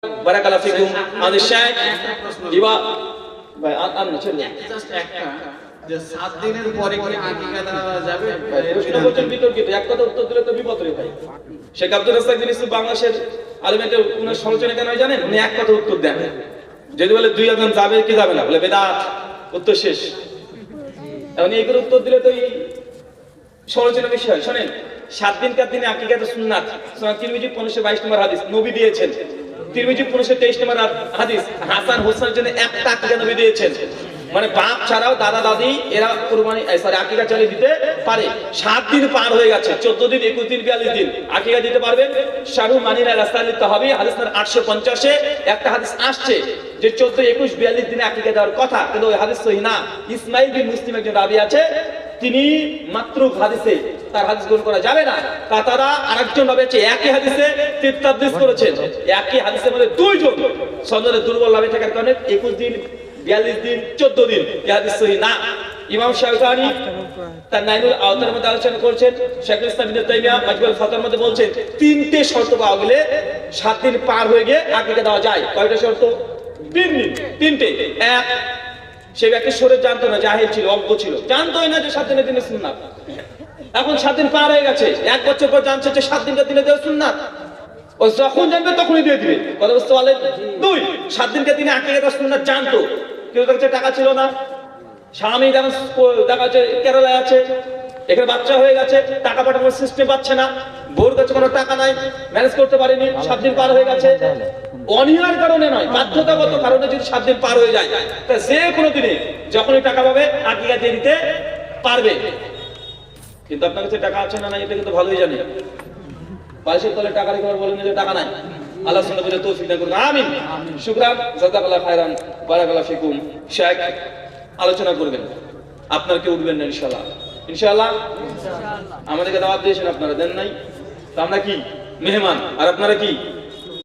বারাকাল্লাহু ফিকুম। আমাদের শেখ ইবা ভাই আননা চলে জাস্ট একটা যে 7 দিনের পরে কি আকিকা দেওয়া যাবে? প্রশ্ন করছেন বিতর্কিত, এক কথা উত্তর দিলে তো বিপদ রে ভাই। শেখ আব্দুর রাজ্জাক বিন ইউসুফ বাংলাদেশের আলেমের উনার সমালোচনা কেন হয় জানেন? উনি এক কথা উত্তর দেন, যদি বলে দুই আযান যাবে কি যাবে না, বলে বেদাত, উত্তর শেষ। এখন এই করে উত্তর দিলে তো এই সমালোচনার বিষয়। শোনেন, 7 দিনকার দিনে আকিকা তো সুন্নাত। সুনান তিরমিজি 1522 নম্বর হাদিস নবী দিয়েছেন। তিরমিজি 1523 নম্বর হাদিস হাসান হোসেনের জন্য একটা আকিকা নবী দিয়েছেন। মানে বাপ ছাড়াও দাদা দাদি এরা কুরবানি আকিকা চালিয়ে দিতে পারে। 7 দিন পার হয়ে গেছে, 14 দিন 21 দিন 42 দিন আকিকা দিতে পারবেন। শাহরু মানিনা রাসতালি তাহাবি হাদিস নাম্বার 850 একটা হাদিস আসছে যে 14 21 42 দিনে আকিকা দেওয়ার কথা, কিন্তু ওই হাদিস সহিহ না। ইসমাইল বিন মুসলিম একজন রাবী আছে, তিনি মাত্রুক হাদিসে তার হাদিস গ্রহণ করা যাবে না। কাতারা আরেকজন ভাবে আছে একই হাদিসে তিরতাদলিস করেছেন, একই হাদিসের মধ্যে দুইজন সনদে দুর্বল লাভে থাকার কারণে 21 দিন 42 দিন 14 দিন এই হাদিস সহিহ না। ইমাম শাওকানি তার নাইনুল আওতার মধ্যে আলোচনা করেছেন, শাইখুল ইসলাম ইবনে তাইমিয়া মাজমুল ফাতাওয়ার মধ্যে বলছেন তিনটে শর্ত পাওয়া গেলে 7 দিন পার হয়ে গিয়ে আকিকা দেওয়া যায়। কয়টা শর্ত? 3 দিন, তিনটে। এক, সে ব্যক্তি শরীর জানতো না, জাহিল ছিল, অজ্ঞ ছিল, জানতোই না যে 7 দিনের দিনে সুন্নাত। এখন 7 দিন পার হয়ে গেছে, 1 বছর পর জানছে যে 7 দিনকার দিনে দেওয়া সুন্নাত। ও যখন জানবে তখনই দিয়ে দিবে। কথা বুঝতে পারলেন? 2, 7 দিনকার দিনে আকিকা দেওয়া সুন্নাত জানতো, কেউ তার কাছে টাকা ছিল না, স্বামী যেমন দেখা যাচ্ছে কেরালায় আছে, এখানে বাচ্চা হয়ে গেছে, টাকা পাঠানোর সিস্টেম পাচ্ছে না, বউর কাছে কোনো টাকা নাই, ম্যানেজ করতে পারেনি, 7 দিন পার হয়ে গেছে। অনিহার কারণে নয়, বাধ্যতাগত কারণে যদি 7 দিন পার হয়ে যায়, তা যে কোনো দিনে যখনই টাকা পাবে আকিকা দিয়ে দিতে পারবে। কিন্তু আপনার কাছে টাকা আছে না নাই এটা কিন্তু ভালোই জানি। বালিশের তলে টাকা রেখে বলেন যে টাকা নাই। আল্লাহ সুবহানাহু ওয়া তাআলা তৌফিক দান করুন, আমিন। শুকরান, জাযাকাল্লাহু খাইরান, বারাকাল্লাহু ফিকুম। শেখ আলোচনা করবেন, আপনার কেউ উঠবেন না ইনশাআল্লাহ। ইনশাআল্লাহ আমাদেরকে দাওয়াত দিয়েছেন, আপনারা দেন নাই, তো আমরা কি মেহমান আর আপনারা কি